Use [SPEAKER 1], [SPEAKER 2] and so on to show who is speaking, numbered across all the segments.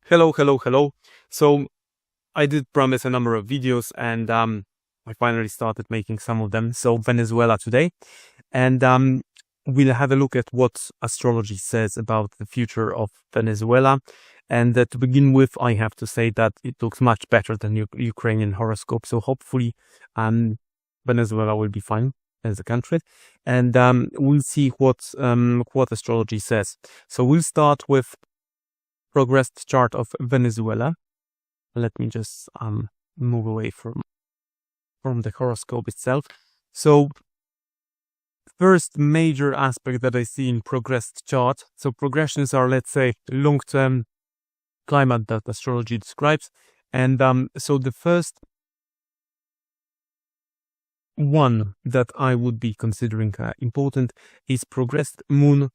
[SPEAKER 1] Hello. So I did promise a number of videos, and I finally started making some of them. So Venezuela today, and we'll have a look at what astrology says about the future of Venezuela. And to begin with, I have to say that it looks much better than Ukrainian horoscope. So hopefully, Venezuela will be fine as a country, and we'll see what astrology says. So we'll start with progressed chart of Venezuela. Let me just move away from the horoscope itself. So first major aspect that I see in progressed chart. So progressions are, let's say, long-term climate that astrology describes, and so the first one that I would be considering important is progressed moon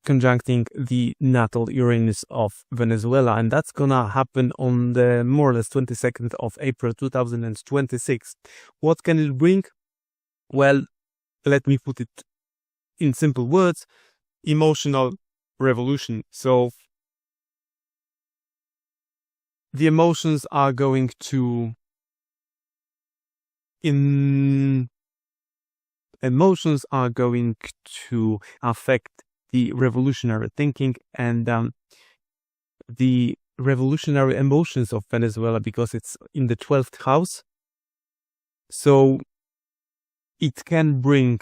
[SPEAKER 1] conjuncting the natal Uranus of Venezuela, and that's gonna happen on the more or less 22nd of April 2026. What can it bring? Well, let me put it in simple words: emotional revolution. So the emotions are going to affect the revolutionary thinking and the revolutionary emotions of Venezuela, because it's in the 12th house. So it can bring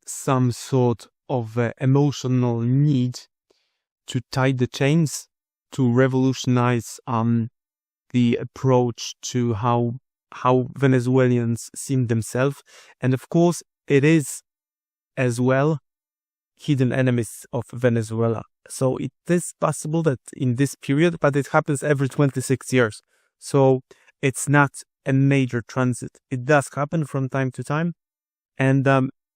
[SPEAKER 1] some sort of emotional need to tie the chains, to revolutionize the approach to how Venezuelans see themselves. And of course, it is as well hidden enemies of Venezuela. So it is possible that in this period, but it happens every 26 years. So it's not a major transit. It does happen from time to time. And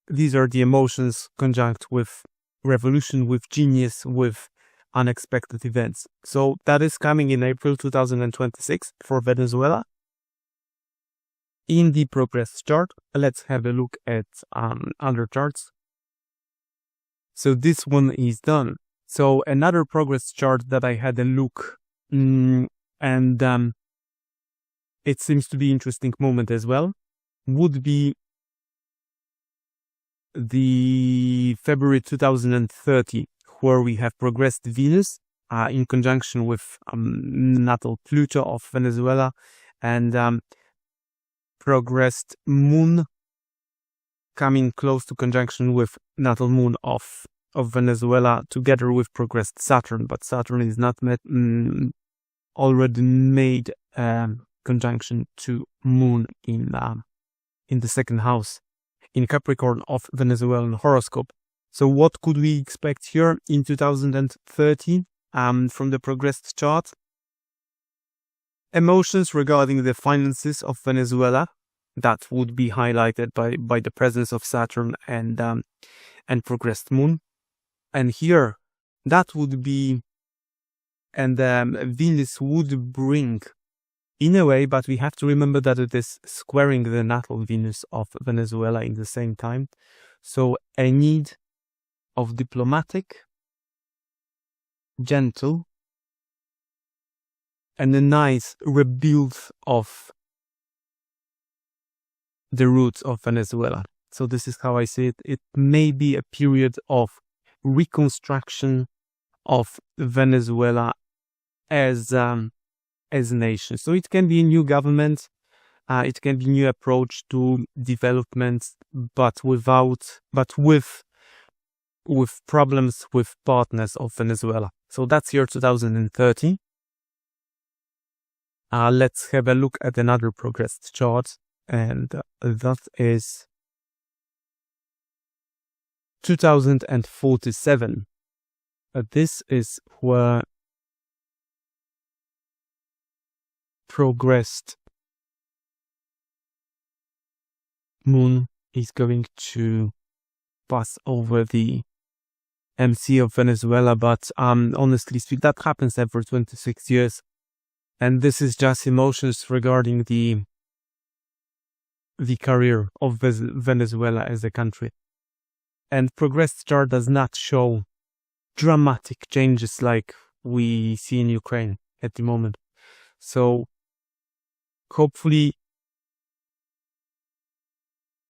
[SPEAKER 1] these are the emotions conjunct with revolution, with genius, with unexpected events. So that is coming in April 2026 for Venezuela. In the progress chart, let's have a look at other charts. So this one is done. So another progress chart that I had a look, and it seems to be interesting moment as well, would be the February 2030, where we have progressed Venus in conjunction with natal Pluto of Venezuela, and progressed Moon coming close to conjunction with natal Moon of Venezuela, together with progressed Saturn. But Saturn is not already made conjunction to Moon in the second house in Capricorn of Venezuelan horoscope. So what could we expect here in 2030 from the progressed chart? Emotions regarding the finances of Venezuela, that would be highlighted by the presence of Saturn and progressed Moon. And here, that would be, and Venus would bring, in a way, but we have to remember that it is squaring the natal Venus of Venezuela in the same time. So a need of diplomatic, gentle, and a nice rebuild of the roots of Venezuela. So this is how I see it. It may be a period of reconstruction of Venezuela as a nation. So it can be a new government, it can be a new approach to development, but with problems with partners of Venezuela. So that's year 2030. Let's have a look at another progressed chart, and that is 2047. This is where progressed Moon is going to pass over the MC of Venezuela, but honestly speaking, that happens every 26 years, and this is just emotions regarding the career of Venezuela as a country. And progressed chart does not show dramatic changes like we see in Ukraine at the moment. So hopefully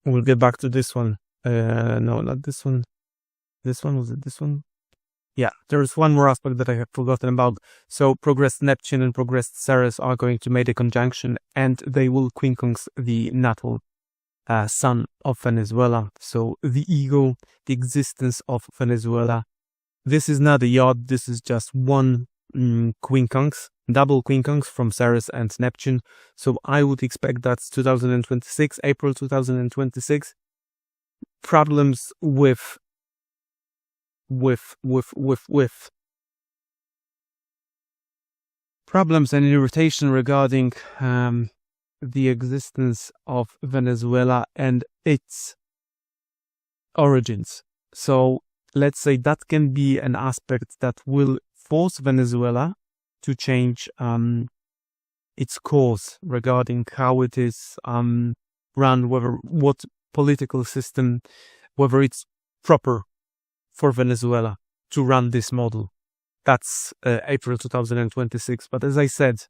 [SPEAKER 1] we'll get back to this one. No, not this one. This one, was it this one? Yeah, there's one more aspect that I have forgotten about. So progressed Neptune and progressed Ceres are going to make a conjunction, and they will quincunx the natal sun of Venezuela. So the ego, the existence of Venezuela. This is not a yacht, this is just one quincunx, double quincunx from Ceres and Neptune. So I would expect that's 2026, April 2026. Problems with problems and irritation regarding the existence of Venezuela and its origins. So let's say that can be an aspect that will force Venezuela to change its course regarding how it is run, what political system, whether it's proper for Venezuela to run this model. That's April 2026. But as I said,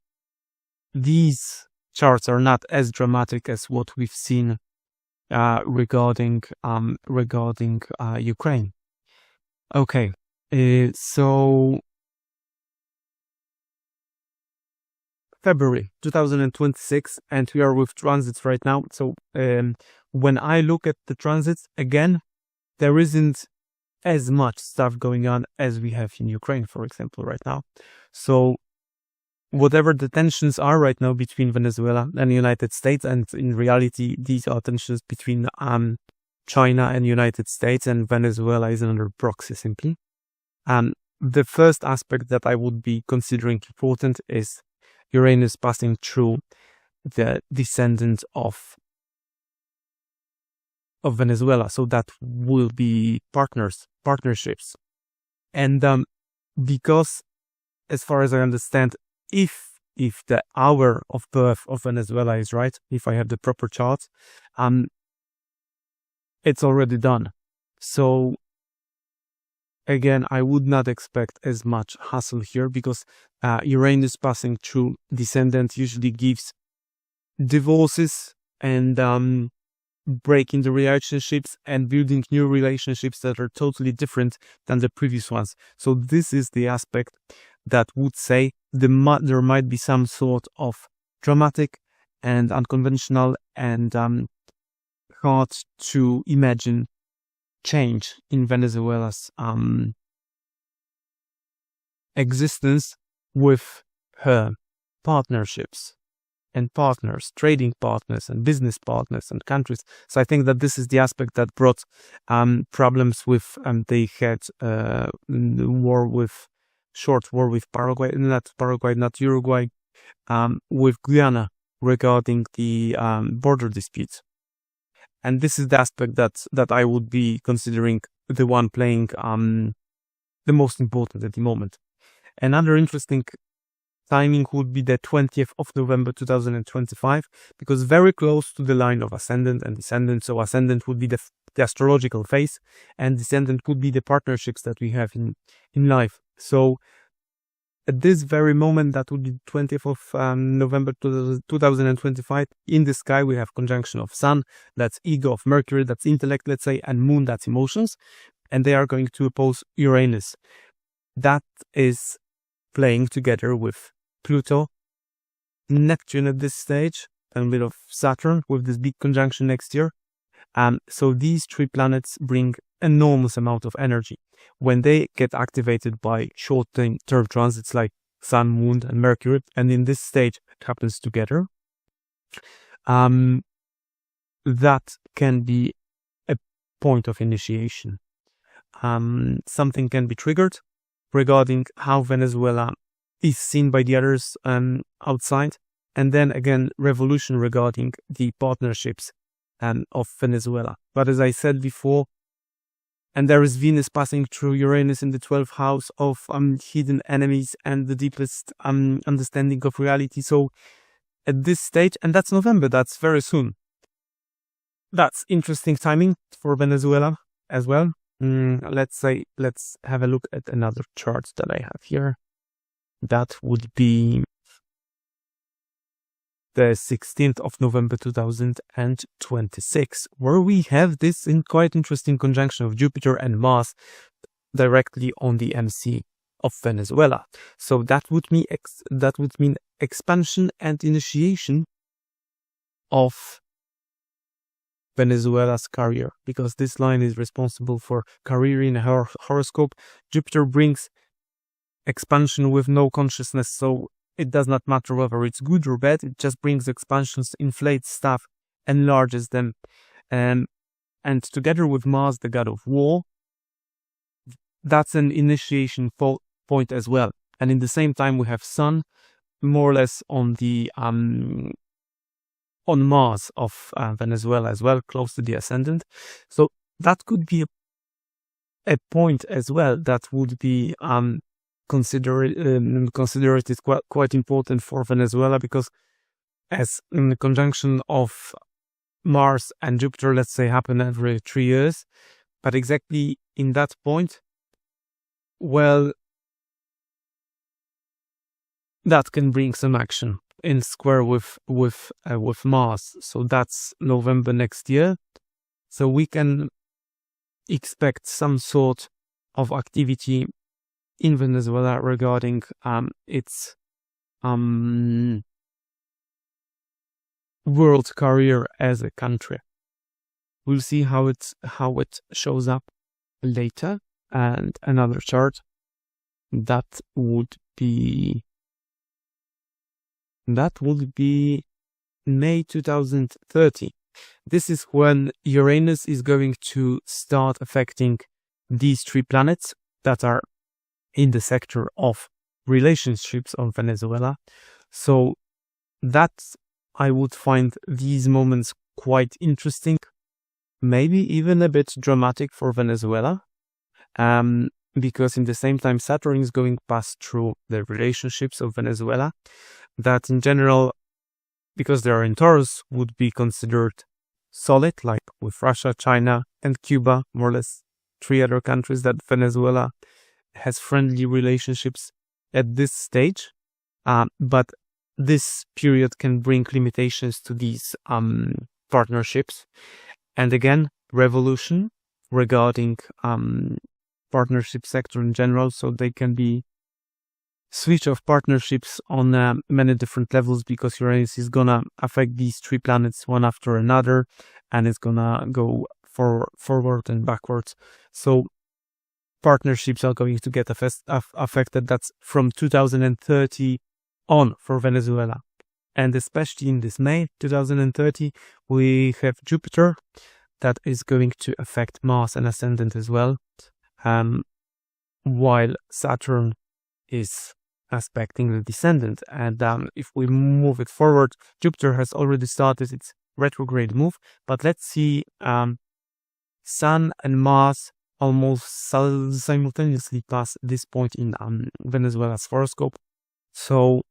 [SPEAKER 1] these charts are not as dramatic as what we've seen regarding Ukraine. Okay, so February 2026, and we are with transits right now. So when I look at the transits, again, there isn't as much stuff going on as we have in Ukraine, for example, right now. So whatever the tensions are right now between Venezuela and the United States, and in reality, these are tensions between China and United States, and Venezuela is under proxy simply. The first aspect that I would be considering important is Uranus passing through the descendant of Venezuela. So that will be partnerships. And because, as far as I understand, if the hour of birth of Venezuela is right, if I have the proper chart, it's already done. So again, I would not expect as much hassle here, because Uranus passing through descendant usually gives divorces and breaking the relationships and building new relationships that are totally different than the previous ones. So this is the aspect that would say there might be some sort of dramatic and unconventional and hard to imagine change in Venezuela's existence with her partnerships and partners, trading partners and business partners and countries. So I think that this is the aspect that brought problems with, they had short war with Paraguay, not Uruguay, with Guyana regarding the border disputes. And this is the aspect that I would be considering the one playing the most important at the moment. Another interesting timing would be the 20th of November 2025, because very close to the line of ascendant and descendant. So ascendant would be the astrological phase, and descendant would be the partnerships that we have in life. So at this very moment, that would be 20th of November 2025, in the sky we have conjunction of Sun, that's ego, of Mercury, that's intellect, let's say, and Moon, that's emotions, and they are going to oppose Uranus. That is playing together with Pluto, Neptune at this stage, and a bit of Saturn with this big conjunction next year. So these three planets bring enormous amount of energy. When they get activated by short-term transits like Sun, Moon, and Mercury, and in this stage it happens together, that can be a point of initiation. Something can be triggered regarding how Venezuela is seen by the others outside, and then again revolution regarding the partnerships of Venezuela. But as I said before, and there is Venus passing through Uranus in the 12th house of hidden enemies and the deepest understanding of reality. So at this stage, and that's November, that's very soon. That's interesting timing for Venezuela as well. Let's have a look at another chart that I have here. that would be the 16th of November 2026, where we have this quite interesting conjunction of Jupiter and Mars directly on the MC of Venezuela. So that would mean expansion and initiation of Venezuela's career, because this line is responsible for career in her horoscope. Jupiter brings expansion with no consciousness, so it does not matter whether it's good or bad. It just brings expansions, inflates stuff, enlarges them, and together with Mars, the god of war, that's an initiation point as well. And in the same time, we have Sun more or less on the on Mars of Venezuela as well, close to the ascendant. So that could be a point as well that would be considered is quite important for Venezuela, because as in the conjunction of Mars and Jupiter, let's say, happen every 3 years, but exactly in that point, well, that can bring some action in square with Mars. So that's November next year. So we can expect some sort of activity in Venezuela regarding its world career as a country. We'll see how it shows up later. And another chart that would be May 2030. This is when Uranus is going to start affecting these 3 planets that are in the sector of relationships of Venezuela. So that I would find these moments quite interesting, maybe even a bit dramatic for Venezuela. Because in the same time Saturn is going past through the relationships of Venezuela, that in general, because they are in Taurus, would be considered solid, like with Russia, China, and Cuba, more or less 3 other countries that Venezuela has friendly relationships at this stage. But this period can bring limitations to these partnerships. And again, revolution regarding partnership sector in general, so they can be switch of partnerships on many different levels, because Uranus is gonna affect these 3 planets one after another, and it's gonna go forward and backwards. So partnerships are going to get affected. That's from 2030 on for Venezuela. And especially in this May 2030, we have Jupiter that is going to affect Mars and ascendant as well, while Saturn is aspecting the descendant. And if we move it forward, Jupiter has already started its retrograde move, but let's see Sun and Mars almost simultaneously pass this point in Venezuela's horoscope. So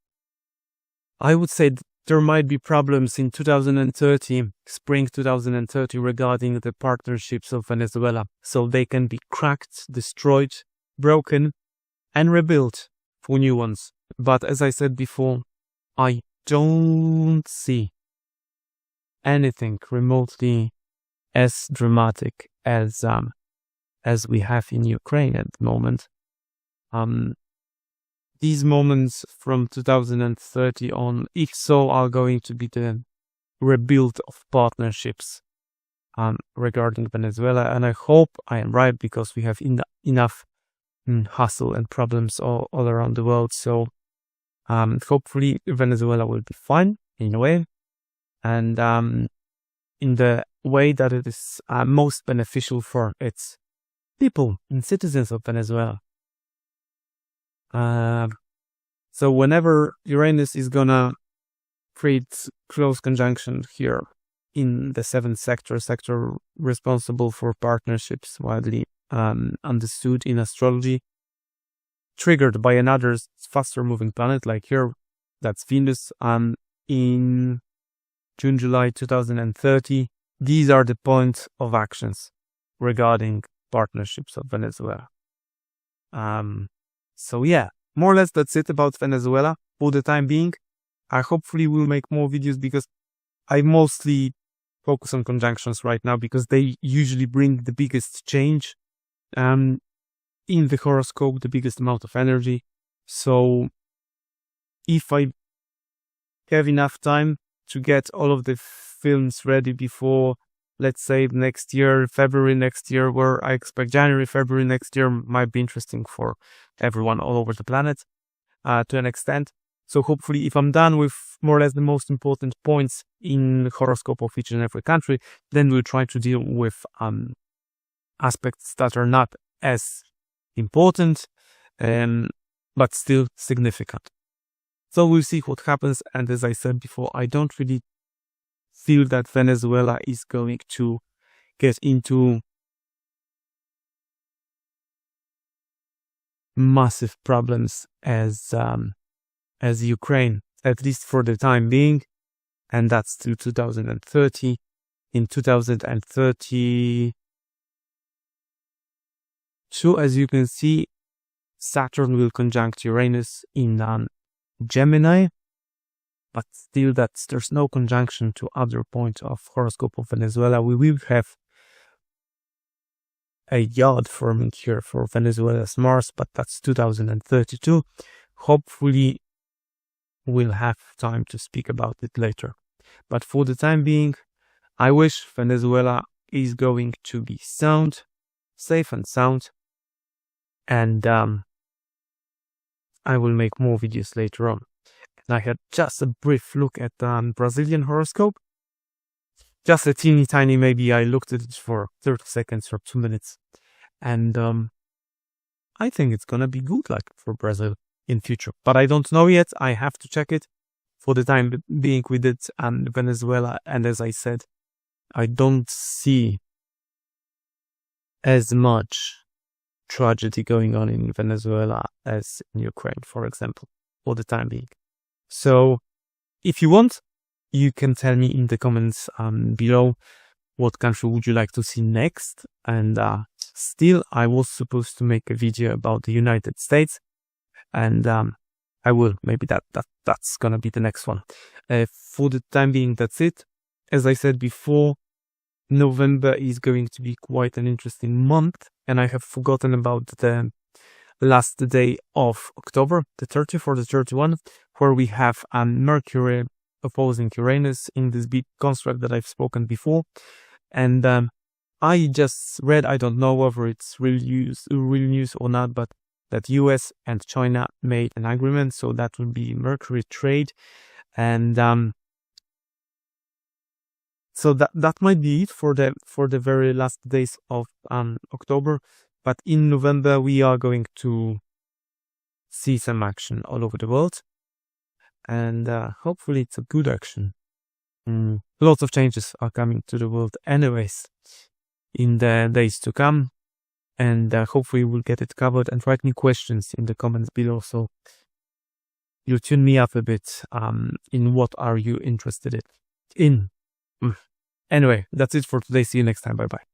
[SPEAKER 1] I would say there might be problems in 2030, spring 2030, regarding the partnerships of Venezuela. So they can be cracked, destroyed, broken, and rebuilt for new ones. But as I said before, I don't see anything remotely as dramatic as we have in Ukraine at the moment. These moments from 2030 on, if so, are going to be the rebuild of partnerships regarding Venezuela. And I hope I am right, because we have enough hustle and problems all around the world. So hopefully Venezuela will be fine in a way, and in the way that it is most beneficial for its people and citizens of Venezuela. So whenever Uranus is gonna create close conjunction here in the 7th sector responsible for partnerships, widely understood in astrology, triggered by another faster moving planet, like here, that's Venus, in June-July 2030. These are the points of actions regarding partnerships of Venezuela. So yeah, more or less that's it about Venezuela for the time being. I hopefully will make more videos because I mostly focus on conjunctions right now because they usually bring the biggest change in the horoscope, the biggest amount of energy. So if I have enough time to get all of the films ready before, let's say, next year, February next year, where I expect January, February next year might be interesting for everyone all over the planet to an extent. So hopefully if I'm done with more or less the most important points in the horoscope of each and every country, then we'll try to deal with aspects that are not as important, but still significant. So we'll see what happens. And as I said before, I don't really feel that Venezuela is going to get into massive problems as Ukraine, at least for the time being, and that's till 2030. In 2032, as you can see, Saturn will conjunct Uranus in Gemini, but still there's no conjunction to other point of horoscope of Venezuela. We will have a yard forming here for Venezuela's Mars, but that's 2032. Hopefully we'll have time to speak about it later. But for the time being, I wish Venezuela is going to be sound, safe and sound, and I will make more videos later on. And I had just a brief look at the Brazilian horoscope. Just a teeny tiny, maybe I looked at it for 30 seconds or 2 minutes. And I think it's gonna be good luck for Brazil in future. But I don't know yet. I have to check it. For the time being with it and Venezuela. And as I said, I don't see as much tragedy going on in Venezuela as in Ukraine, for example, for the time being. So if you want, you can tell me in the comments below what country would you like to see next. And still, I was supposed to make a video about the United States, and I will. Maybe that's gonna be the next one. For the time being, that's it. As I said before, November is going to be quite an interesting month, and I have forgotten about the last day of October, the 30th or the 31st, where we have Mercury opposing Uranus in this big construct that I've spoken before. And I just read, I don't know whether it's real news or not, but that US and China made an agreement, so that would be Mercury trade. And so that might be it for the very last days of October. But in November we are going to see some action all over the world, and hopefully it's a good action. Lots of changes are coming to the world anyways in the days to come, and hopefully we'll get it covered. And write me questions in the comments below, so you tune me up a bit in what are you interested in. Anyway, that's it for today. See you next time. Bye bye.